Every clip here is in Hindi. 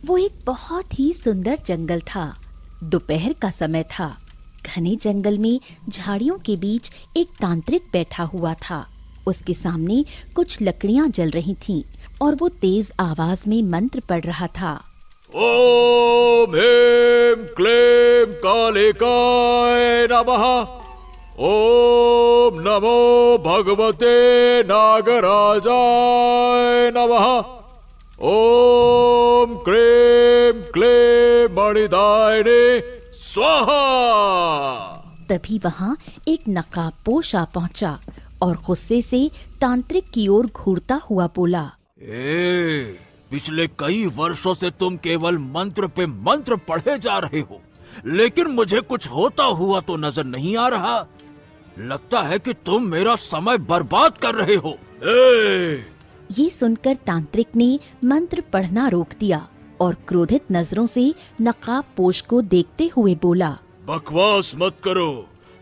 वो एक बहुत ही सुंदर जंगल था। दोपहर का समय था। घने जंगल में झाड़ियों के बीच एक तांत्रिक बैठा हुआ था। उसके सामने कुछ लकड़ियां जल रही थीं और वो तेज आवाज में मंत्र पढ़ रहा था। ओम ह्रीं क्लीं कालिकाय नमः। ओम नमो भगवते नागराजाय नमः। ओम क्लीं क्लीं मणिदायिने स्वाहा। तभी वहां एक नकाबपोश आ पहुंचा और गुस्से से तांत्रिक की ओर घूरता हुआ बोला, पिछले कई वर्षों से तुम केवल मंत्र पे मंत्र पढ़े जा रहे हो, लेकिन मुझे कुछ होता हुआ तो नजर नहीं आ रहा। लगता है कि तुम मेरा समय बर्बाद कर रहे हो। ये सुनकर तांत्रिक ने मंत्र पढ़ना रोक दिया और क्रोधित नजरों से नकाबपोश को देखते हुए बोला, बकवास मत करो,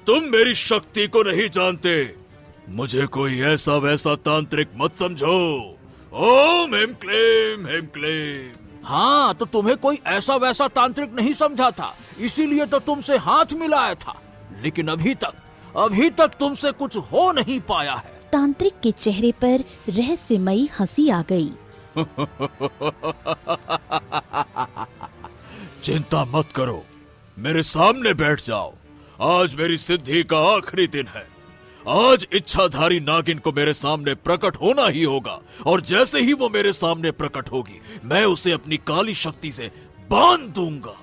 तुम मेरी शक्ति को नहीं जानते। मुझे कोई ऐसा वैसा तांत्रिक मत समझो। ओम ह्रीं क्लीं। हाँ, तो तुम्हें कोई ऐसा वैसा तांत्रिक नहीं समझा था, इसीलिए तो तुमसे हाथ मिलाया था। लेकिन अभी तक तुमसे कुछ हो नहीं पाया है। तांत्रिक के चेहरे पर रहस्यमयी हंसी आ गई। चिंता मत करो, मेरे सामने बैठ जाओ। आज मेरी सिद्धि का आखिरी दिन है। आज इच्छाधारी नागिन को मेरे सामने प्रकट होना ही होगा, और जैसे ही वो मेरे सामने प्रकट होगी, मैं उसे अपनी काली शक्ति से बांध दूंगा,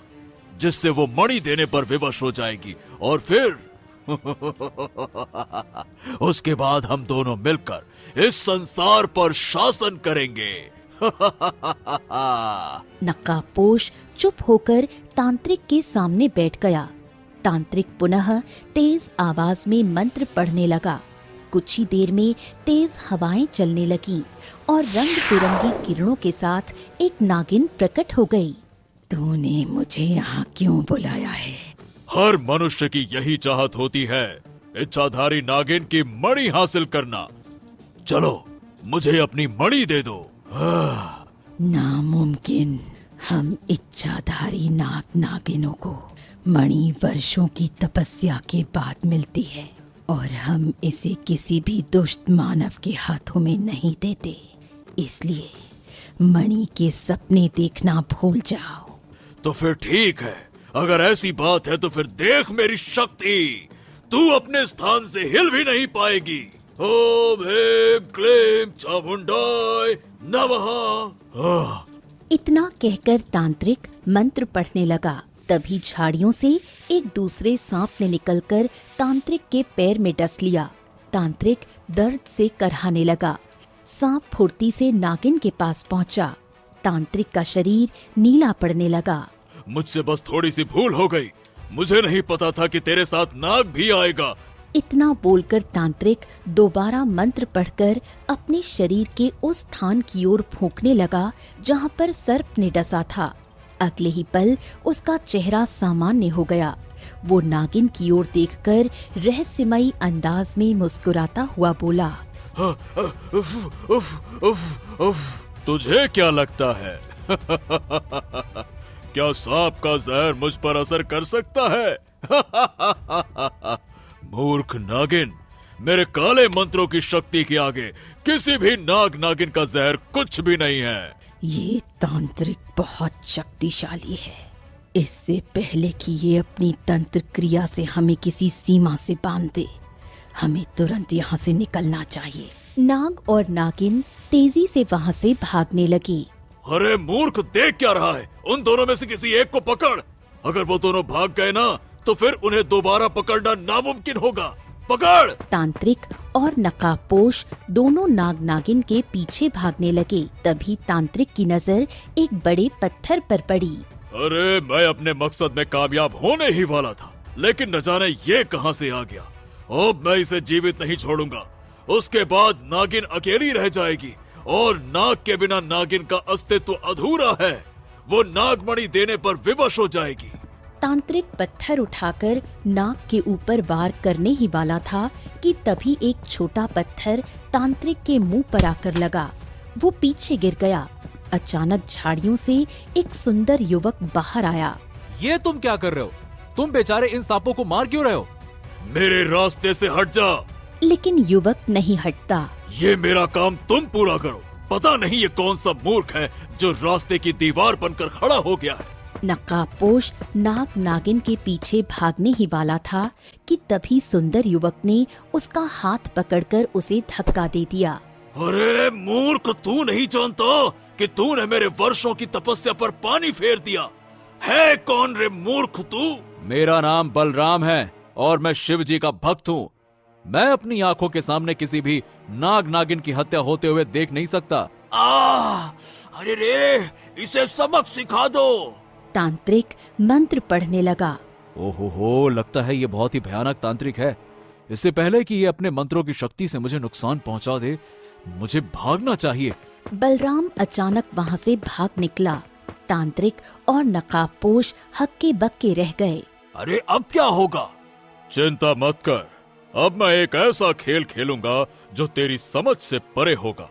जिससे वो मणि देने पर विवश हो जाएगी। और फिर उसके बाद हम दोनों मिलकर इस संसार पर शासन करेंगे। नकाबपोश चुप होकर तांत्रिक के सामने बैठ गया। तांत्रिक पुनः तेज आवाज में मंत्र पढ़ने लगा। कुछ ही देर में तेज हवाएं चलने लगी और रंग बिरंगी किरणों के साथ एक नागिन प्रकट हो गई। तूने मुझे यहाँ क्यों बुलाया है? हर मनुष्य की यही चाहत होती है, इच्छाधारी नागिन की मणि हासिल करना। चलो, मुझे अपनी मणि दे दो। नामुमकिन। हम इच्छाधारी नागिनों को मणि वर्षों की तपस्या के बाद मिलती है, और हम इसे किसी भी दुष्ट मानव के हाथों में नहीं देते। इसलिए मणि के सपने देखना भूल जाओ। तो फिर ठीक है, अगर ऐसी बात है तो फिर देख मेरी शक्ति। तू अपने स्थान से हिल भी नहीं पाएगी। ओम ह्रीं क्लीं चामुंडाय नमः। इतना कहकर तांत्रिक मंत्र पढ़ने लगा। तभी झाड़ियों से एक दूसरे सांप ने निकलकर तांत्रिक के पैर में डस लिया। तांत्रिक दर्द से करहाने लगा। सांप फुर्ती से नागिन के पास पहुंचा। तांत्रिक का शरीर नीला पड़ने लगा। मुझसे बस थोड़ी सी भूल हो गई। मुझे नहीं पता था कि तेरे साथ नाग भी आएगा। इतना बोलकर तांत्रिक दोबारा मंत्र पढ़कर अपने शरीर के उस स्थान की ओर फूंकने लगा जहां पर सर्प ने डसा था। अगले ही पल उसका चेहरा सामान्य हो गया। वो नागिन की ओर देखकर रहस्यमयी अंदाज में मुस्कुराता हुआ बोला, तुझे क्या लगता है? क्या सांप का जहर मुझ पर असर कर सकता है? मूर्ख नागिन, मेरे काले मंत्रों की शक्ति के आगे किसी भी नागिन का जहर कुछ भी नहीं है। ये तांत्रिक बहुत शक्तिशाली है। इससे पहले कि ये अपनी तंत्र क्रिया से हमें किसी सीमा से बांध दे, हमें तुरंत यहाँ से निकलना चाहिए। नाग और नागिन तेजी से वहाँ से भागने लगी। अरे मूर्ख, देख क्या रहा है? उन दोनों में से किसी एक को पकड़। अगर वो दोनों भाग गए ना, तो फिर उन्हें दोबारा पकड़ना नामुमकिन होगा। पकड़! तांत्रिक और नकाबपोश दोनों नाग नागिन के पीछे भागने लगे। तभी तांत्रिक की नजर एक बड़े पत्थर पर पड़ी। अरे, मैं अपने मकसद में कामयाब होने ही वाला था, लेकिन न जाने ये कहां से आ गया। अब मैं इसे जीवित नहीं छोड़ूंगा। उसके बाद नागिन अकेली रह जाएगी, और नाग के बिना नागिन का अस्तित्व अधूरा है। वो नागमणि देने पर विवश हो जाएगी। तांत्रिक पत्थर उठाकर नाग के ऊपर वार करने ही वाला था कि तभी एक छोटा पत्थर तांत्रिक के मुंह पर आकर लगा। वो पीछे गिर गया। अचानक झाड़ियों से एक सुंदर युवक बाहर आया। ये तुम क्या कर रहे हो? तुम बेचारे इन सांपों को मार क्यों रहे हो? मेरे रास्ते से हट जा। लेकिन युवक नहीं हटता। ये मेरा काम तुम पूरा करो। पता नहीं ये कौन सा मूर्ख है जो रास्ते की दीवार बनकर खड़ा हो गया है। नकाबपोश नाग नागिन के पीछे भागने ही वाला था कि तभी सुंदर युवक ने उसका हाथ पकड़कर उसे धक्का दे दिया। अरे मूर्ख, तू नहीं जानता कि तूने मेरे वर्षों की तपस्या पर पानी फेर दिया है? कौन रे मूर्ख तू? मेरा नाम बलराम है और मैं शिव जी का भक्त हूँ। मैं अपनी आंखों के सामने किसी भी नाग नागिन की हत्या होते हुए देख नहीं सकता। अरे रे, इसे सबक सिखा दो। तांत्रिक मंत्र पढ़ने लगा। ओहो, लगता है ये बहुत ही भयानक तांत्रिक है। इससे पहले कि ये अपने मंत्रों की शक्ति से मुझे नुकसान पहुंचा दे, मुझे भागना चाहिए। बलराम अचानक वहाँ से भाग निकला। तांत्रिक और नकाबपोश हक्के बक्के रह गए। अरे अब क्या होगा? चिंता मत कर, अब मैं एक ऐसा खेल खेलूंगा जो तेरी समझ से परे होगा।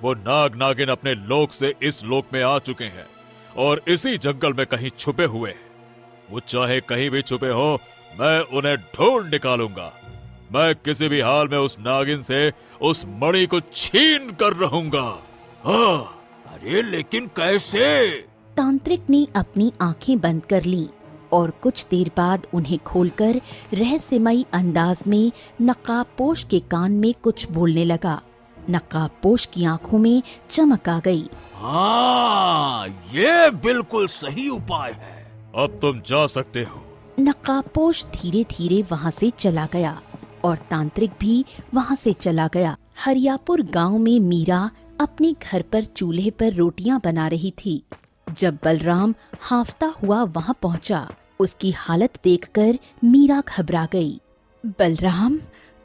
वो नाग नागिन अपने लोक से इस लोक में आ चुके हैं और इसी जंगल में कहीं छुपे हुए हैं। वो चाहे कहीं भी छुपे हो, मैं उन्हें ढूंढ निकालूंगा। मैं किसी भी हाल में उस नागिन से उस मणि को छीन कर रहूंगा। अरे लेकिन कैसे? तांत्रिक ने अपनी आंखें बंद कर लीं और कुछ देर बाद उन्हें खोलकर रहस्यमयी अंदाज में नकाबपोश के कान में कुछ बोलने लगा। नकाबपोश की आंखों में चमक आ गई। हाँ, ये बिल्कुल सही उपाय है। अब तुम जा सकते हो। नकाबपोश धीरे धीरे वहाँ से चला गया और तांत्रिक भी वहाँ से चला गया। हरियापुर गांव में मीरा अपने घर पर चूल्हे पर रोटियां बना रही थी। जब बलराम हांफता हुआ वहाँ पहुँचा, उसकी हालत देखकर मीरा घबरा गई। बलराम,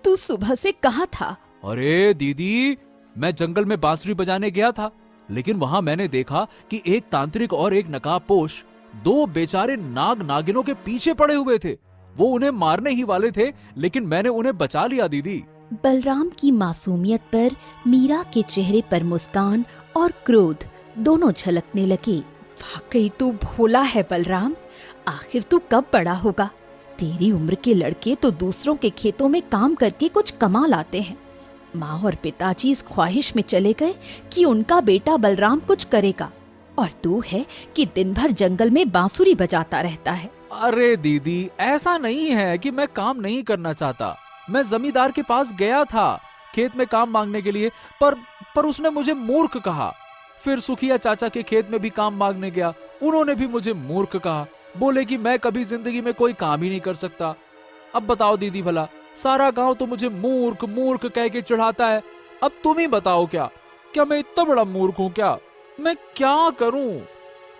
तू सुबह से कहाँ था? अरे दीदी, मैं जंगल में बांसुरी बजाने गया था, लेकिन वहाँ मैंने देखा कि एक तांत्रिक और एक नकाबपोश दो बेचारे नाग नागिनों के पीछे पड़े हुए थे। वो उन्हें मारने ही वाले थे, लेकिन मैंने उन्हें बचा लिया दीदी। बलराम की मासूमियत पर मीरा के चेहरे पर मुस्कान और क्रोध दोनों झलकने लगे। वाकई तू भोला है बलराम। आखिर तू कब बड़ा होगा? तेरी उम्र के लड़के तो दूसरों के खेतों में काम करके कुछ कमा लाते हैं। माँ और पिताजी इस ख्वाहिश में चले गए कि उनका बेटा बलराम कुछ करेगा, और तू है कि दिन भर जंगल में बांसुरी बजाता रहता है। अरे दीदी, ऐसा नहीं है कि मैं काम नहीं करना चाहता। मैं जमींदार के पास गया था खेत में काम मांगने के लिए, पर उसने मुझे मूर्ख कहा। फिर सुखिया चाचा के खेत में भी काम मांगने गया, उन्होंने भी मुझे मूर्ख कहा। बोले कि मैं कभी जिंदगी में कोई काम ही नहीं कर सकता। अब बताओ दीदी, भला सारा गांव तो मुझे मूर्ख मूर्ख कह के चढ़ाता है। अब तुम ही बताओ, क्या मैं इतना बड़ा मूर्ख हूँ क्या? मैं क्या करूं?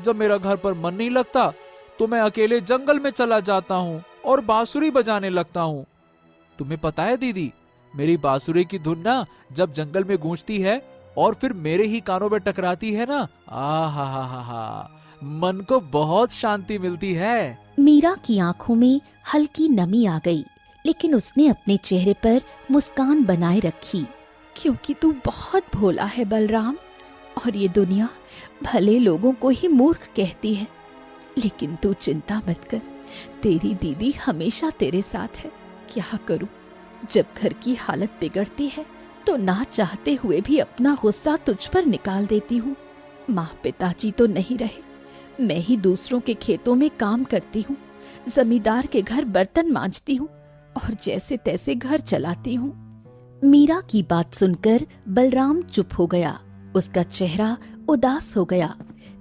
जब मेरा घर पर मन नहीं लगता तो मैं अकेले जंगल में चला जाता हूँ और बांसुरी बजाने लगता हूँ। तुम्हें पता है दीदी, मेरी बांसुरी की धुन ना जब जंगल में गूंजती है और फिर मेरे ही कानों में टकराती है ना, हा, मन को बहुत शांति मिलती है। मीरा की आंखों में हल्की नमी आ गई, लेकिन उसने अपने चेहरे पर मुस्कान बनाए रखी। क्योंकि तू बहुत भोला है बलराम, और ये दुनिया भले लोगों को ही मूर्ख कहती है। लेकिन तू चिंता मत कर, तेरी दीदी हमेशा तेरे साथ है। क्या करूं, जब घर की हालत बिगड़ती है तो ना चाहते हुए भी अपना गुस्सा तुझ पर निकाल देती हूँ। माँ पिताजी तो नहीं रहे, मैं ही दूसरों के खेतों में काम करती हूँ, जमींदार के घर बर्तन मांजती हूँ और जैसे तैसे घर चलाती हूँ। मीरा की बात सुनकर बलराम चुप हो गया, उसका चेहरा उदास हो गया।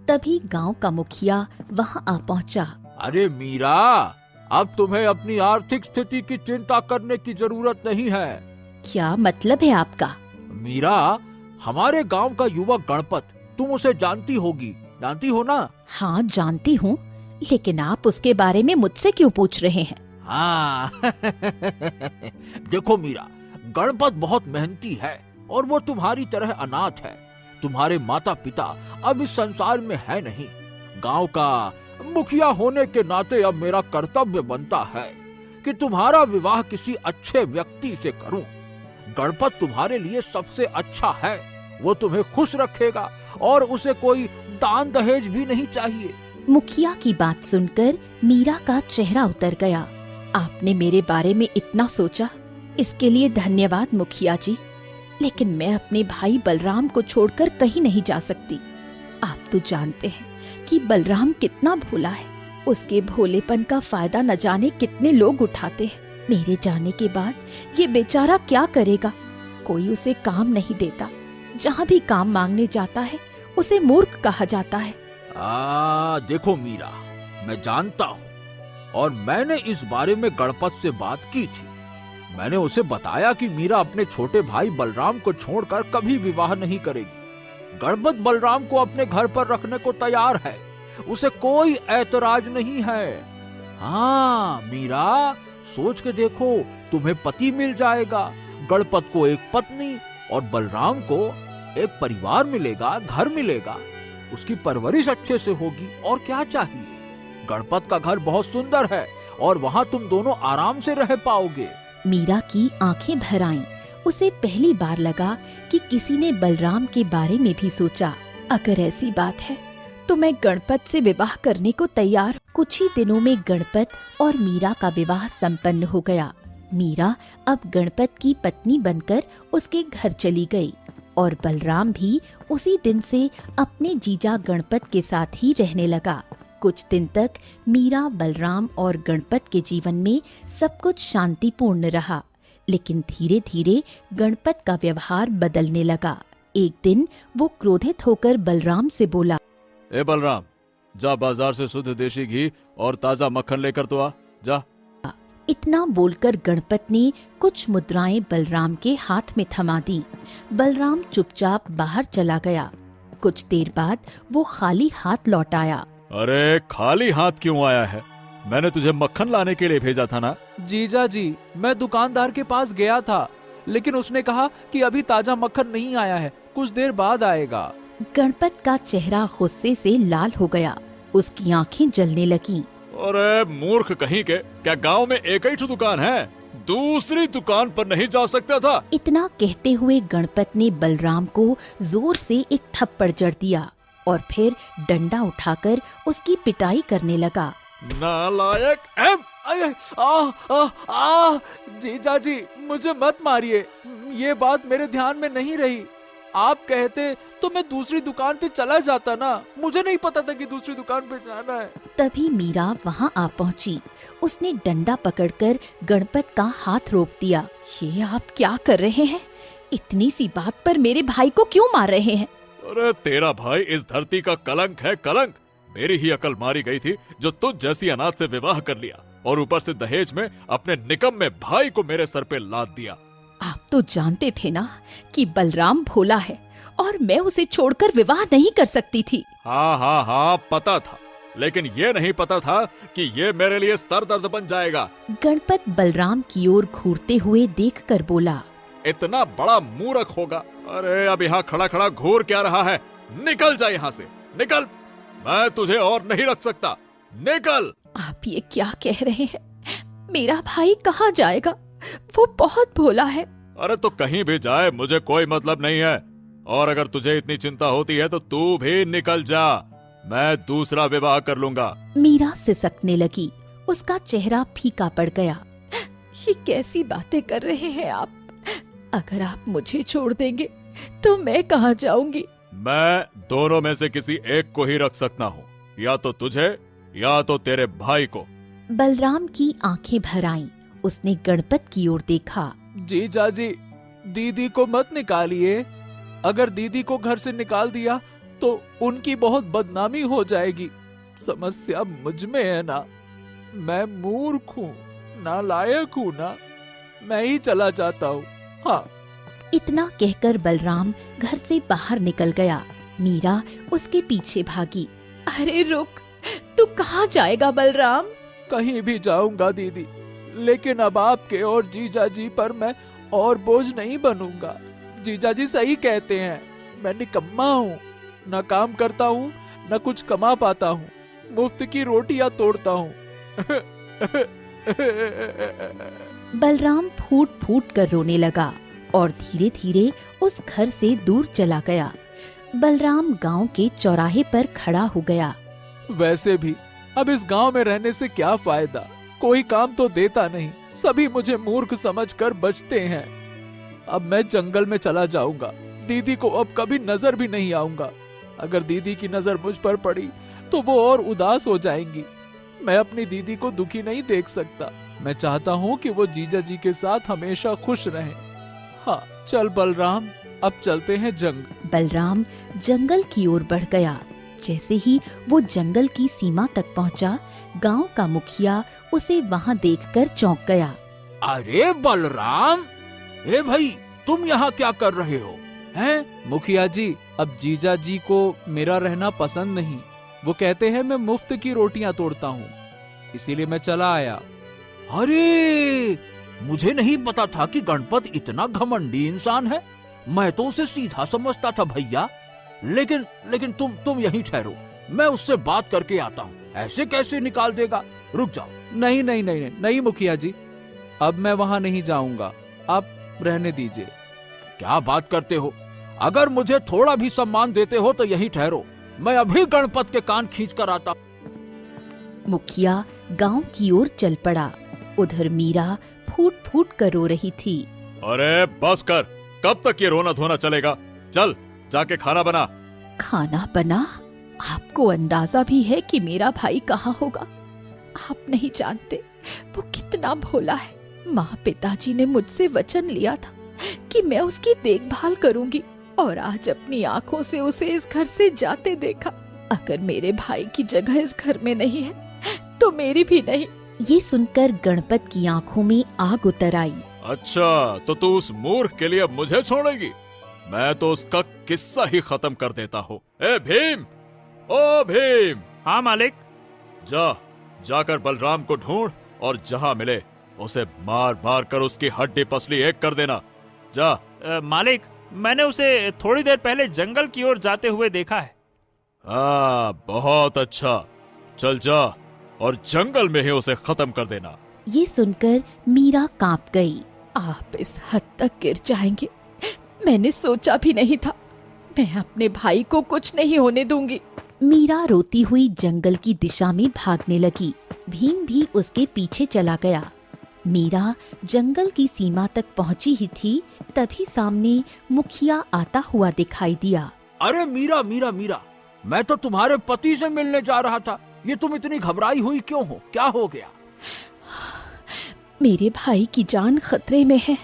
तभी गांव का मुखिया वहां आ पहुंचा। अरे मीरा, अब तुम्हें अपनी आर्थिक स्थिति की चिंता करने की जरूरत नहीं है। क्या मतलब है आपका? मीरा, हमारे गांव का युवक गणपत, तुम उसे जानती हो ना? हाँ जानती हूँ, लेकिन आप उसके बारे में मुझसे क्यों पूछ रहे हैं? हाँ देखो मीरा, गणपत बहुत मेहनती है और वो तुम्हारी तरह अनाथ है। तुम्हारे माता पिता अब इस संसार में है नहीं। गांव का मुखिया होने के नाते अब मेरा कर्तव्य बनता है कि तुम्हारा विवाह किसी अच्छे व्यक्ति से करूं। गणपत तुम्हारे लिए सबसे अच्छा है, वो तुम्हें खुश रखेगा और उसे कोई दान दहेज भी नहीं चाहिए। मुखिया की बात सुनकर मीरा का चेहरा उतर गया। आपने मेरे बारे में इतना सोचा, इसके लिए धन्यवाद मुखिया जी। लेकिन मैं अपने भाई बलराम को छोड़कर कहीं नहीं जा सकती। आप तो जानते हैं कि बलराम कितना भोला है। उसके भोलेपन का फायदा न जाने कितने लोग उठाते हैं। मेरे जाने के बाद ये बेचारा क्या करेगा? कोई उसे काम नहीं देता। जहाँ भी काम मांगने जाता है उसे मूर्ख कहा जाता है। देखो मीरा, मैं जानता हूँ और मैंने इस बारे में गणपत से बात की थी। मैंने उसे बताया कि मीरा अपने छोटे भाई बलराम को छोड़कर कभी विवाह नहीं करेगी। गणपत बलराम को अपने घर पर रखने को तैयार है, उसे कोई ऐतराज नहीं है। हाँ मीरा, सोच के देखो, तुम्हें पति मिल जाएगा, गणपत को एक पत्नी और बलराम को एक परिवार मिलेगा, घर मिलेगा, उसकी परवरिश अच्छे से होगी, और क्या चाहिए। गणपत का घर बहुत सुंदर है और वहाँ तुम दोनों आराम से रह पाओगे। मीरा की आंखें भर आईं। उसे पहली बार लगा कि किसी ने बलराम के बारे में भी सोचा। अगर ऐसी बात है तो मैं गणपत से विवाह करने को तैयार। कुछ ही दिनों में गणपत और मीरा का विवाह संपन्न हो गया। मीरा अब गणपत की पत्नी बनकर उसके घर चली गई और बलराम भी उसी दिन से अपने जीजा गणपत के साथ ही रहने लगा। कुछ दिन तक मीरा, बलराम और गणपत के जीवन में सब कुछ शांतिपूर्ण रहा। लेकिन धीरे धीरे गणपत का व्यवहार बदलने लगा। एक दिन वो क्रोधित होकर बलराम से बोला, ए बलराम, जा बाजार से शुद्ध देशी घी और ताजा मक्खन लेकर तो आ, जा। इतना बोलकर गणपत ने कुछ मुद्राएं बलराम के हाथ में थमा दी। बलराम चुपचाप बाहर चला गया। कुछ देर बाद वो खाली हाथ लौट आया। अरे खाली हाथ क्यों आया है? मैंने तुझे मक्खन लाने के लिए भेजा था ना। जीजा जी, मैं दुकानदार के पास गया था, लेकिन उसने कहा कि अभी ताजा मक्खन नहीं आया है, कुछ देर बाद आएगा। गणपत का चेहरा गुस्से से लाल हो गया। उसकी आंखें जलने लगीं। अरे मूर्ख कहीं के, क्या गांव में एक ही दुकान है? दूसरी दुकान पर नहीं जा सकता था? इतना कहते हुए गणपत ने बलराम को जोर से एक थप्पड़ जड़ दिया और फिर डंडा उठाकर उसकी पिटाई करने लगा। नालायक! जीजा जी, मुझे मत मारिए, ये बात मेरे ध्यान में नहीं रही। आप कहते तो मैं दूसरी दुकान पे चला जाता ना, मुझे नहीं पता था कि दूसरी दुकान पे जाना है। तभी मीरा वहाँ आ पहुँची। उसने डंडा पकड़कर गणपत का हाथ रोक दिया। ये आप क्या कर रहे हैं? इतनी सी बात पर मेरे भाई को क्यों मार रहे हैं? अरे तेरा भाई इस धरती का कलंक है, कलंक। मेरी ही अकल मारी गई थी जो तुझ जैसी अनाथ से विवाह कर लिया और ऊपर से दहेज में अपने निकम्मे भाई को मेरे सर पे लाद दिया। आप तो जानते थे ना कि बलराम भोला है और मैं उसे छोड़कर विवाह नहीं कर सकती थी। हाँ, पता था, लेकिन ये नहीं पता था कि ये मेरे लिए सर दर्द बन जाएगा। गणपत बलराम की ओर घूरते हुए देखकर बोला, इतना बड़ा मूर्ख होगा? अरे अब यहाँ खड़ा खड़ा घूर क्या रहा है? निकल जा यहाँ से, निकल। मैं तुझे और नहीं रख सकता, निकल। आप ये क्या कह रहे हैं? मेरा भाई कहाँ जाएगा? वो बहुत भोला है। अरे तो कहीं भी जाए, मुझे कोई मतलब नहीं है। और अगर तुझे इतनी चिंता होती है तो तू भी निकल जा, मैं दूसरा विवाह कर लूंगा। मीरा सिसकने लगी। उसका चेहरा फीका पड़ गया। ये कैसी बातें कर रहे हैं आप? अगर आप मुझे छोड़ देंगे तो मैं कहाँ जाऊंगी? मैं दोनों में से किसी एक को ही रख सकता हूँ, या तो तुझे या तो तेरे भाई को। बलराम की आंखें भर आईं। उसने गणपत की ओर देखा। जीजा जी, दीदी को मत निकालिए। अगर दीदी को घर से निकाल दिया तो उनकी बहुत बदनामी हो जाएगी। समस्या मुझ में है ना, मैं मूर्ख हूँ, नालायक हूँ ना, मैं ही चला जाता हूँ। हाँ। इतना कहकर बलराम घर से बाहर निकल गया। मीरा उसके पीछे भागी। अरे रुक, तू कहाँ जाएगा बलराम? कहीं भी जाऊंगा दीदी, लेकिन अब आपके और जीजा जी पर मैं और बोझ नहीं बनूंगा। जीजा जी सही कहते हैं, मैं निकम्मा हूँ, न काम करता हूँ न कुछ कमा पाता हूँ, मुफ्त की रोटियां तोड़ता हूँ। बलराम फूट फूट कर रोने लगा और धीरे धीरे उस घर से दूर चला गया। बलराम गांव के चौराहे पर खड़ा हो गया। वैसे भी अब इस गांव में रहने से क्या फायदा, कोई काम तो देता नहीं, सभी मुझे मूर्ख समझकर बचते हैं। अब मैं जंगल में चला जाऊंगा, दीदी को अब कभी नजर भी नहीं आऊंगा। अगर दीदी की नजर मुझ पर पड़ी तो वो और उदास हो जाएंगी। मैं अपनी दीदी को दुखी नहीं देख सकता। मैं चाहता हूँ कि वो जीजा जी के साथ हमेशा खुश रहें। हाँ चल बलराम, अब चलते हैं जंगल। बलराम जंगल की ओर बढ़ गया। जैसे ही वो जंगल की सीमा तक पहुंचा, गांव का मुखिया उसे वहां देखकर चौंक गया। अरे बलराम, ए भाई तुम यहाँ क्या कर रहे हो? हैं? मुखिया जी, अब जीजा जी को मेरा रहना पसंद नहीं। वो कहते हैं मैं मुफ्त की रोटियां तोड़ता हूँ, इसीलिए मैं चला आया। अरे मुझे नहीं पता था कि गणपत इतना घमंडी इंसान है। मैं तो उसे सीधा समझता था भैया। लेकिन तुम यहीं ठहरो, मैं उससे बात करके आता हूँ। ऐसे कैसे निकाल देगा? रुक जाओ। नहीं मुखिया जी, अब मैं वहां नहीं जाऊंगा, आप रहने दीजिए। क्या बात करते हो? अगर मुझे थोड़ा भी सम्मान देते हो तो यहीं ठहरो, मैं अभी गणपत के कान खींच कर आता। मुखिया गांव की ओर चल पड़ा। उधर मीरा फूट फूट कर रो रही थी। अरे बस कर, कब तक ये रोना धोना चलेगा? चल जाके खाना बना। खाना बना? आपको अंदाजा भी है कि मेरा भाई कहाँ होगा? आप नहीं जानते वो कितना भोला है। माँ पिताजी ने मुझसे वचन लिया था कि मैं उसकी देखभाल करूंगी, और आज अपनी आंखों से उसे इस घर से जाते देखा। अगर मेरे भाई की जगह इस घर में नहीं है तो मेरी भी नहीं। ये सुनकर गणपत की आंखों में आग उतर आई। अच्छा, तो तू उस मूर्ख के लिए अब मुझे छोड़ेगी? मैं तो उसका किस्सा ही खत्म कर देता हूँ। ए भीम, ओ भीम। हाँ मालिक। जाकर बलराम को ढूंढ और जहाँ मिले उसे मार मार कर उसकी हड्डी पसली एक कर देना। जा। मालिक, मैंने उसे थोड़ी देर पहले जंगल की ओर जाते हुए देखा है। हाँ, बहुत अच्छा। चल जा और जंगल में ही उसे खत्म कर देना। ये सुनकर मीरा कांप गई। आप इस हद तक गिर जाएंगे, मैंने सोचा भी नहीं था। मैं अपने भाई को कुछ नहीं होने दूंगी। मीरा रोती हुई जंगल की दिशा में भागने लगी। भीम भी उसके पीछे चला गया। मीरा जंगल की सीमा तक पहुंची ही थी, तभी सामने मुखिया आता हुआ दिखाई दिया। अरे मीरा मीरा मीरा, मैं तो तुम्हारे पति से मिलने जा रहा था। ये तुम इतनी घबराई हुई क्यों हो? क्या हो गया? मेरे भाई की जान खतरे में है।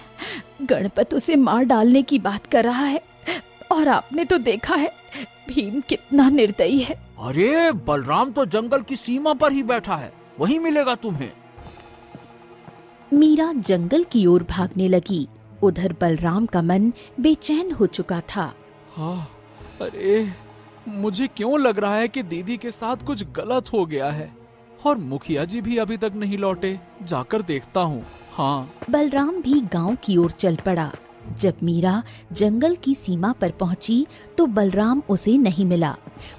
गणपत उसे मार डालने की बात कर रहा है, और आपने तो देखा है भीम कितना निर्दयी है। अरे बलराम तो जंगल की सीमा पर ही बैठा है, वहीं मिलेगा तुम्हें। मीरा जंगल की ओर भागने लगी। उधर बलराम का मन बेचैन हो चुका था। हाँ, अरे मुझे क्यों लग रहा है कि दीदी के साथ कुछ गलत हो गया है, और मुखिया जी भी अभी तक नहीं लौटे। जाकर देखता हूँ। हाँ। बलराम भी गांव की ओर चल पड़ा। जब मीरा जंगल की सीमा पर पहुंची तो बलराम उसे नहीं मिला।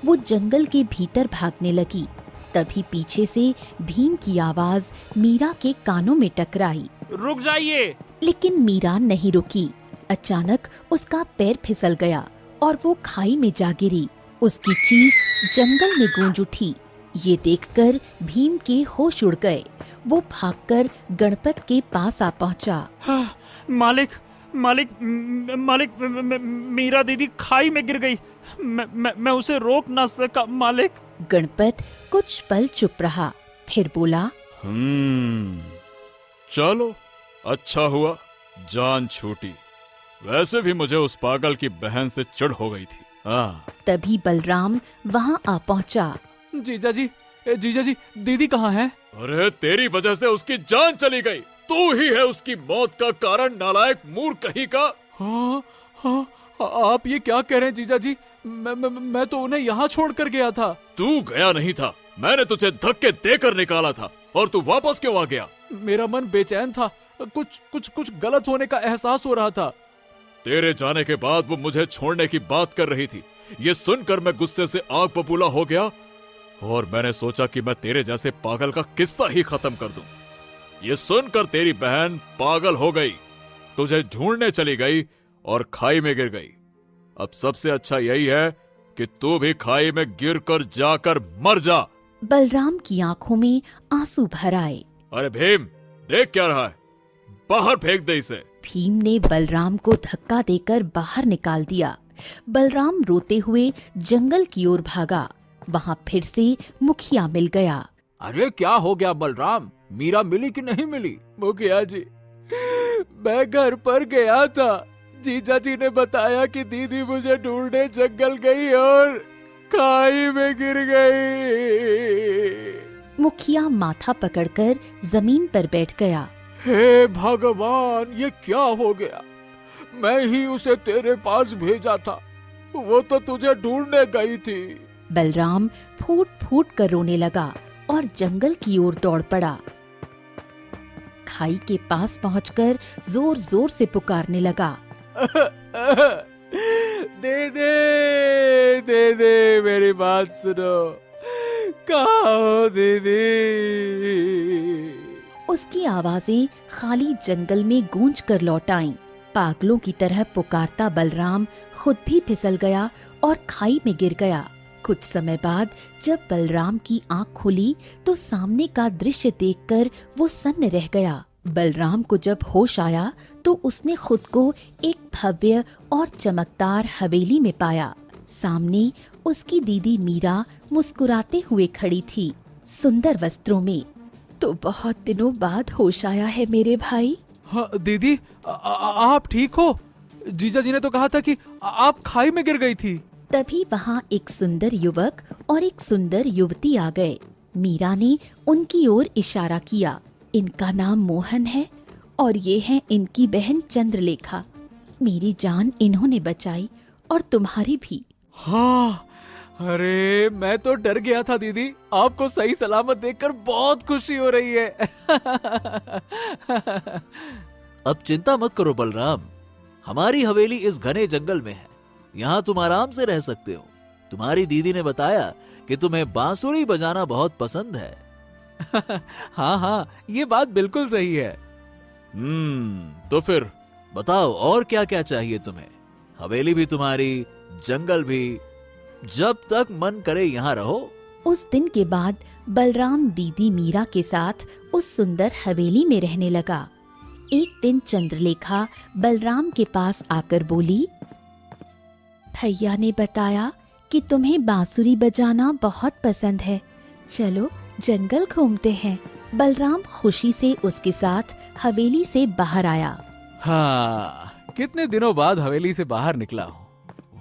वो जंगल के भीतर भागने लगी। तभी पीछे से भीम की आवाज मीरा के कानों में टकराई। रुक जाइए। लेकिन मीरा नहीं रुकी। अचानक उसका पैर फिसल गया और वो खाई में जा गिरी। उसकी चीख जंगल में गूंज उठी। ये देखकर भीम के होश उड़ गए। वो भागकर गणपत के पास आ पहुंचा। हाँ, मालिक मालिक मालिक, मीरा दीदी खाई में गिर गई। मैं उसे रोक ना सका मालिक। गणपत कुछ पल चुप रहा, फिर बोला, चलो अच्छा हुआ जान छूटी। वैसे भी मुझे उस पागल की बहन से चिढ़ हो गई थी। हाँ। तभी बलराम वहाँ आ पहुँचा। जीजा जी, दीदी कहाँ है? अरे तेरी वजह से उसकी जान चली गई। तू ही है उसकी मौत का कारण, नालायक मूर्ख कहीं का। हाँ, आप ये क्या कह रहे हैं जीजा जी? मैं तो उन्हें यहाँ छोड़ कर गया था। तू गया नहीं था, मैंने तुझे धक्के देकर निकाला था। और तू वापस क्यों आ गया? मेरा मन बेचैन था, कुछ गलत होने का एहसास हो रहा था। तेरे जाने के बाद वो मुझे छोड़ने की बात कर रही थी। ये सुनकर मैं गुस्से से आग बबूला हो गया और मैंने सोचा कि मैं तेरे जैसे पागल का किस्सा ही खत्म कर दूं। ये सुनकर तेरी बहन पागल हो गई, तुझे ढूंढने चली गई और खाई में गिर गई। अब सबसे अच्छा यही है कि तू भी खाई में गिरकर जाकर मर जा। बलराम की आंखों में आंसू भर आए। अरे भीम, देख क्या रहा है, बाहर फेंक दे इसे। भीम ने बलराम को धक्का देकर बाहर निकाल दिया। बलराम रोते हुए जंगल की ओर भागा। वहां फिर से मुखिया मिल गया। अरे क्या हो गया बलराम, मीरा मिली कि नहीं मिली? मुखिया जी, मैं घर पर गया था, जीजा जी ने बताया कि दीदी मुझे ढूंढने जंगल गई और खाई में गिर गई। मुखिया माथा पकड़कर जमीन पर बैठ गया। हे भगवान, ये क्या हो गया? मैं ही उसे तेरे पास भेजा था, वो तो तुझे ढूंढने गई थी। बलराम फूट फूट कर रोने लगा और जंगल की ओर दौड़ पड़ा। खाई के पास पहुंचकर जोर जोर से पुकारने लगा। दे दे मेरी बात सुनो, कहाँ हो दीदी? उसकी आवाजें खाली जंगल में गूंज कर लौट आईं। पागलों की तरह पुकारता बलराम खुद भी फिसल गया और खाई में गिर गया। कुछ समय बाद जब बलराम की आंख खुली तो सामने का दृश्य देखकर वो सन्न रह गया। बलराम को जब होश आया तो उसने खुद को एक भव्य और चमकदार हवेली में पाया। सामने उसकी दीदी मीरा मुस्कुराते हुए खड़ी थी, सुंदर वस्त्रों में। तो बहुत दिनों बाद होश आया है मेरे भाई। हाँ, दीदी आप ठीक हो? जीजा जी ने तो कहा था कि आप खाई में गिर गई थी। तभी वहाँ एक सुंदर युवक और एक सुंदर युवती आ गए। मीरा ने उनकी ओर इशारा किया। इनका नाम मोहन है और ये है इनकी बहन चंद्रलेखा। मेरी जान इन्होंने बचाई और तुम्हारी भी। हाँ, अरे मैं तो डर गया था दीदी, आपको सही सलामत देखकर बहुत खुशी हो रही है। अब चिंता मत करो बलराम, हमारी हवेली इस घने जंगल में है, यहाँ तुम आराम से रह सकते हो। तुम्हारी दीदी ने बताया कि तुम्हें बांसुरी बजाना बहुत पसंद है। हाँ हाँ, ये बात बिल्कुल सही है। तो फिर बताओ और क्या क्या चाहिए तुम्हें? हवेली भी तुम्हारी, जंगल भी, जब तक मन करे यहाँ रहो। उस दिन के बाद बलराम दीदी मीरा के साथ उस सुंदर हवेली में रहने लगा। एक दिन चंद्रलेखा बलराम के पास आकर बोली, भैया ने बताया कि तुम्हें बांसुरी बजाना बहुत पसंद है, चलो जंगल घूमते हैं। बलराम खुशी से उसके साथ हवेली से बाहर आया। हाँ, कितने दिनों बाद हवेली से बाहर निकला हूँ।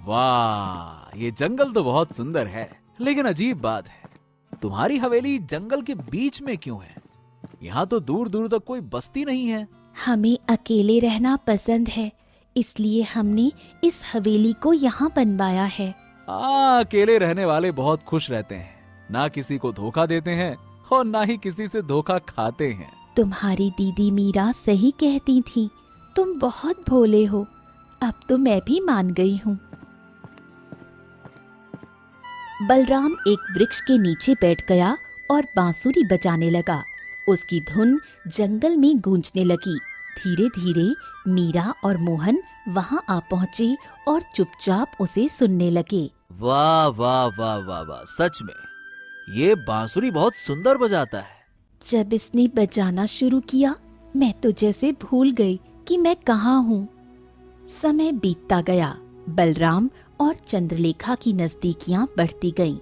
वाह, ये जंगल तो बहुत सुंदर है, लेकिन अजीब बात है, तुम्हारी हवेली जंगल के बीच में क्यों है? यहाँ तो दूर दूर तक कोई बस्ती नहीं है। हमें अकेले रहना पसंद है, इसलिए हमने इस हवेली को यहाँ बनवाया है। अकेले रहने वाले बहुत खुश रहते हैं, ना किसी को धोखा देते हैं और ना ही किसी से धोखा खाते हैं। तुम्हारी दीदी मीरा सही कहती थी, तुम बहुत भोले हो। अब तो मैं भी मान गई हूँ। बलराम एक वृक्ष के नीचे बैठ गया और बांसुरी बजाने लगा। उसकी धुन जंगल में गूंजने लगी। धीरे धीरे मीरा और मोहन वहां आ पहुंचे और चुपचाप उसे सुनने लगे। वाह वाह वाह वाह वाह, सच में ये बांसुरी बहुत सुंदर बजाता है। जब इसने बजाना शुरू किया, मैं तो जैसे भूल गई कि मैं कहाँ हूँ। समय बीतता गया। बलराम और चंद्रलेखा की नजदीकियां बढ़ती गईं।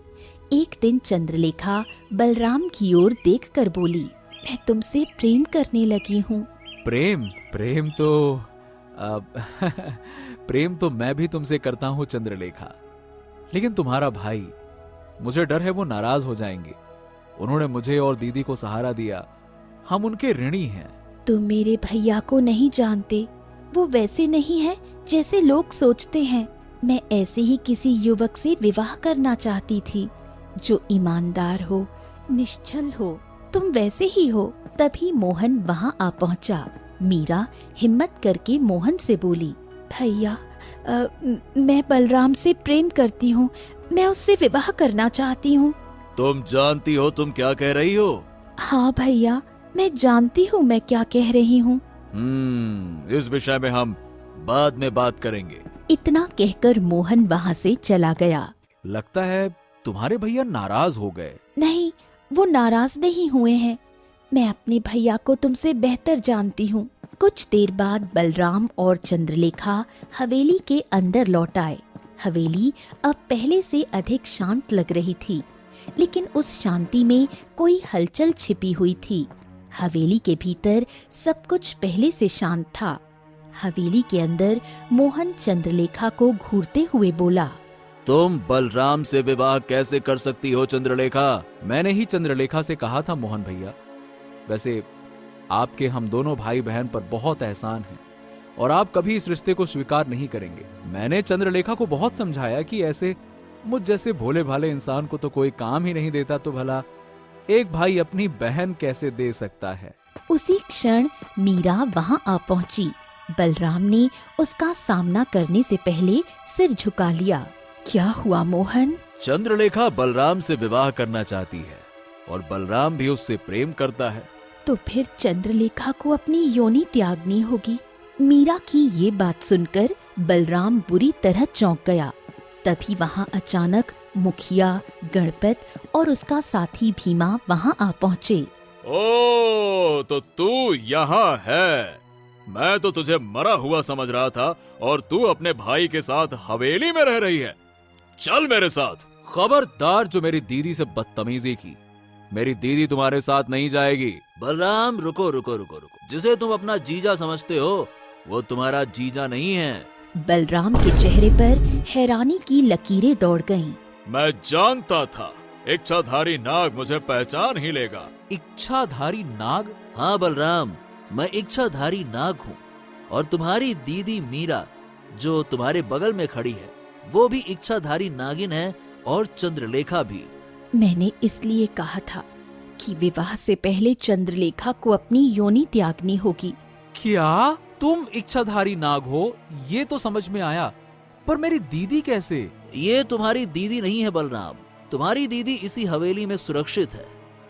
एक दिन चंद्रलेखा बलराम की ओर देखकर बोली, मैं तुमसे प्रेम करने लगी हूँ। प्रेम तो प्रेम तो मैं भी तुमसे करता हूँ चंद्रलेखा, लेकिन तुम्हारा भाई, मुझे डर है वो नाराज हो जाएंगे। उन्होंने मुझे और दीदी को सहारा दिया, हम उनके ऋणी हैं। तुम मेरे भैया को नहीं जानते, वो वैसे नहीं है जैसे लोग सोचते हैं। मैं ऐसे ही किसी युवक से विवाह करना चाहती थी जो ईमानदार हो, निश्चल हो। तुम वैसे ही हो। तभी मोहन वहां आ पहुंचा। मीरा हिम्मत करके मोहन से बोली, भैया मैं बलराम से प्रेम करती हूँ, मैं उससे विवाह करना चाहती हूँ। तुम जानती हो तुम क्या कह रही हो? हाँ भैया, मैं जानती हूँ मैं क्या कह रही हूँ। इस विषय में हम बाद में बात करेंगे। इतना कहकर मोहन वहाँ से चला गया। लगता है तुम्हारे भैया नाराज हो गए। नहीं, वो नाराज नहीं हुए हैं। मैं अपने भैया को तुमसे बेहतर जानती हूँ। कुछ देर बाद बलराम और चंद्रलेखा हवेली के अंदर लौट आए। हवेली अब पहले से अधिक शांत लग रही थी, लेकिन उस शांति में कोई हलचल छिपी हुई थी। हवेली के भीतर सब कुछ पहले से शांत था। हवेली के अंदर मोहन चंद्रलेखा को घूरते हुए बोला, तुम बलराम से विवाह कैसे कर सकती हो चंद्रलेखा? मैंने ही चंद्रलेखा से कहा था मोहन भैया। वैसे आपके हम दोनों भाई बहन पर बहुत एहसान है और आप कभी इस रिश्ते को स्वीकार नहीं करेंगे। मैंने चंद्रलेखा को बहुत समझाया कि ऐसे मुझ जैसे भोले भाले इंसान को तो कोई काम ही नहीं देता, तो भला एक भाई अपनी बहन कैसे दे सकता है। उसी क्षण मीरा वहां आ पहुंची। बलराम ने उसका सामना करने से पहले सिर झुका लिया। क्या हुआ मोहन? चंद्रलेखा बलराम से विवाह करना चाहती है और बलराम भी उससे प्रेम करता है। तो फिर चंद्रलेखा को अपनी योनि त्यागनी होगी। मीरा की ये बात सुनकर बलराम बुरी तरह चौंक गया। तभी वहां अचानक मुखिया, गणपत और उसका साथी भीमा वहां आ पहुंचे। ओ, तो तू यहाँ है। मैं तो तुझे मरा हुआ समझ रहा था और तू अपने भाई के साथ हवेली में रह रही है। चल मेरे साथ। खबरदार जो मेरी दीदी से बदतमीजी की। मेरी दीदी तुम्हारे साथ नहीं जाएगी। बलराम रुको रुको रुको रुको, जिसे तुम अपना जीजा समझते हो वो तुम्हारा जीजा नहीं है। बलराम के चेहरे पर हैरानी की लकीरें दौड़ गईं। मैं जानता था इच्छाधारी नाग मुझे पहचान ही लेगा। इच्छाधारी नाग? हाँ बलराम, मैं इच्छाधारी नाग हूँ और तुम्हारी दीदी मीरा जो तुम्हारे बगल में खड़ी है वो भी इच्छाधारी नागिन है और चंद्रलेखा भी। मैंने इसलिए कहा था कि विवाह से पहले चंद्रलेखा को अपनी योनि त्यागनी होगी। क्या तुम इच्छाधारी नाग हो? ये तो समझ में आया, पर मेरी दीदी कैसे? ये तुम्हारी दीदी नहीं है बलराम, तुम्हारी दीदी इसी हवेली में सुरक्षित है।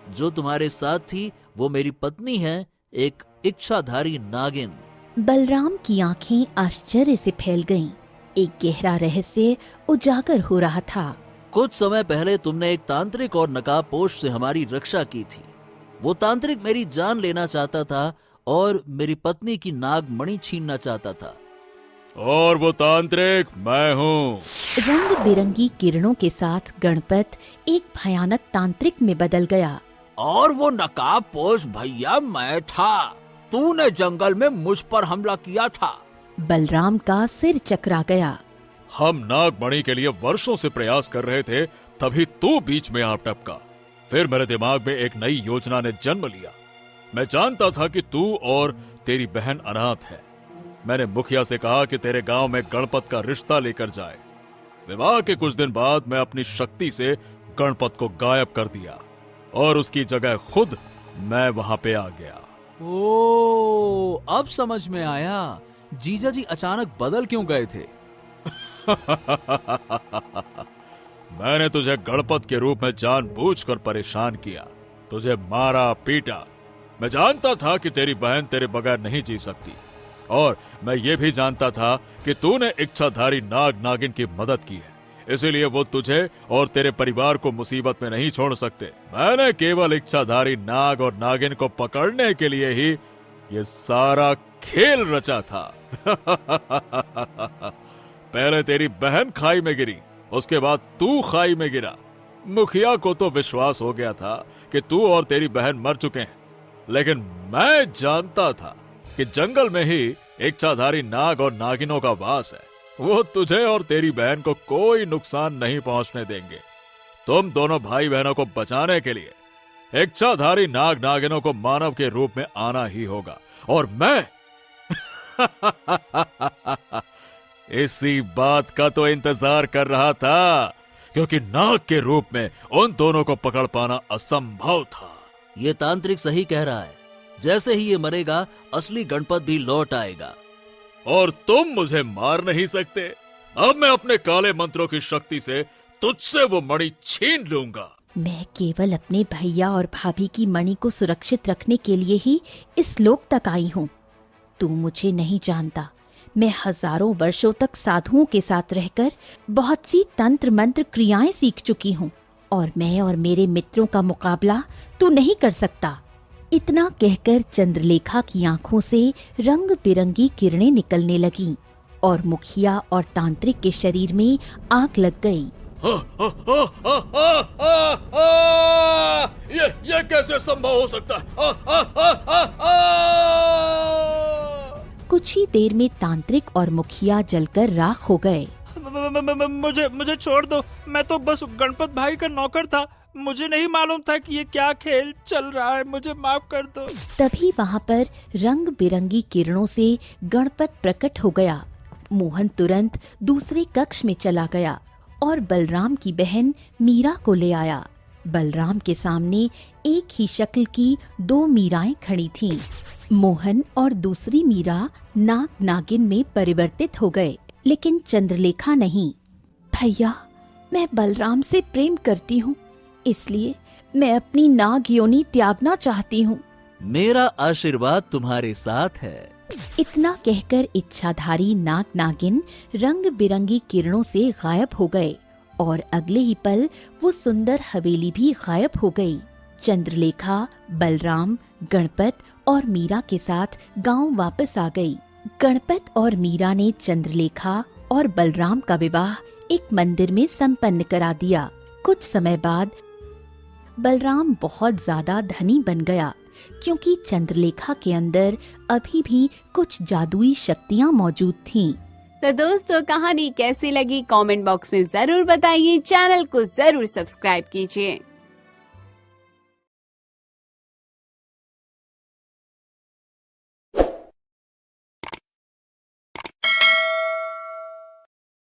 जो तुम्हारे साथ थी वो मेरी पत्नी है, एक इच्छाधारी नागिन। बलराम की आंखें आश्चर्य से फैल गईं। एक गहरा रहस्य उजागर हो रहा था। कुछ समय पहले तुमने एक तांत्रिक और नकाबपोश से हमारी रक्षा की थी। वो तांत्रिक मेरी जान लेना चाहता था और मेरी पत्नी की नाग मणि छीनना चाहता था। और वो तांत्रिक मैं हूँ। रंग बिरंगी किरणों के साथ गणपत एक भयानक तांत्रिक में बदल गया। और वो नकाबपोश भैया मैं था। तूने जंगल में मुझ पर हमला किया था। बलराम का सिर चकरा गया। हम नागमणि के लिए वर्षों से प्रयास कर रहे थे, तभी तू बीच में आ टपका। फिर मेरे दिमाग में एक नई योजना ने जन्म लिया। मैं जानता था कि तू और तेरी बहन अनाथ है। मैंने मुखिया से कहा कि तेरे गांव में गणपत का रिश्ता लेकर जाए। विवाह के कुछ दिन बाद मैं अपनी शक्ति से गणपत को गायब कर दिया और उसकी जगह खुद मैं वहां पे आ गया। ओ, अब समझ में आया जीजा जी अचानक बदल क्यों गए थे। मैंने तुझे गणपत के रूप में जानबूझकर परेशान किया, तुझे मारा पीटा। मैं जानता था कि तेरी बहन तेरे बगैर नहीं जी सकती और मैं ये भी जानता था कि तूने इच्छाधारी नाग नागिन की मदद की है, इसीलिए वो तुझे और तेरे परिवार को मुसीबत में नहीं छोड़ सकते। मैंने केवल इच्छाधारी नाग और नागिन को पकड़ने के लिए ही ये सारा खेल रचा था। पहले तेरी बहन खाई में गिरी, उसके बाद तू खाई में गिरा। मुखिया को तो विश्वास हो गया था कि तू और तेरी बहन मर चुके हैं, लेकिन मैं जानता था कि जंगल में ही इच्छाधारी नाग और नागिनों का वास है। वो तुझे और तेरी बहन को कोई नुकसान नहीं पहुंचने देंगे। तुम दोनों भाई बहनों को बचाने के लिए इच्छाधारी नाग नागिनों को मानव के रूप में आना ही होगा और मैं इसी बात का तो इंतजार कर रहा था, क्योंकि नाग के रूप में उन दोनों को पकड़ पाना असंभव था। ये तांत्रिक सही कह रहा है। जैसे ही ये मरेगा असली गणपत भी लौट आएगा और तुम मुझे मार नहीं सकते। अब मैं अपने काले मंत्रों की शक्ति से तुझसे वो मणि छीन लूंगा। मैं केवल अपने भैया और भाभी की मणि को सुरक्षित रखने के लिए ही इस लोक तक आई हूँ। तू मुझे नहीं जानता। मैं हजारों वर्षों तक साधुओं के साथ रहकर बहुत सी तंत्र मंत्र क्रियाएं सीख चुकी हूँ और मैं और मेरे मित्रों का मुकाबला तू नहीं कर सकता। इतना कहकर चंद्रलेखा की आंखों से रंग बिरंगी किरणें निकलने लगीं और मुखिया और तांत्रिक के शरीर में आग लग गई। ये कैसे संभव हो सकता है? कुछ ही देर में तांत्रिक और मुखिया जलकर राख हो गए। मुझे छोड़ दो, मैं तो बस गणपत भाई का नौकर था, मुझे नहीं मालूम था कि ये क्या खेल चल रहा है, मुझे माफ कर दो। तभी वहाँ पर रंग बिरंगी किरणों से गणपत प्रकट हो गया। मोहन तुरंत दूसरे कक्ष में चला गया और बलराम की बहन मीरा को ले आया। बलराम के सामने एक ही शक्ल की 2 मीराएं खड़ी थीं। मोहन और दूसरी मीरा नाग नागिन में परिवर्तित हो गए, लेकिन चंद्रलेखा नहीं। भैया, मैं बलराम से प्रेम करती हूँ, इसलिए मैं अपनी नाग योनि त्यागना चाहती हूँ। मेरा आशीर्वाद तुम्हारे साथ है। इतना कहकर इच्छाधारी नाग नागिन रंग बिरंगी किरणों से गायब हो गए और अगले ही पल वो सुंदर हवेली भी गायब हो गई। चंद्रलेखा, बलराम, गणपत और मीरा के साथ गांव वापस आ गई। गणपत और मीरा ने चंद्रलेखा और बलराम का विवाह एक मंदिर में संपन्न करा दिया। कुछ समय बाद बलराम बहुत ज्यादा धनी बन गया, क्योंकि चंद्रलेखा के अंदर अभी भी कुछ जादुई शक्तियाँ मौजूद थीं। तो दोस्तों, कहानी कैसी लगी कमेंट बॉक्स में जरूर बताइए। चैनल को जरूर सब्सक्राइब कीजिए।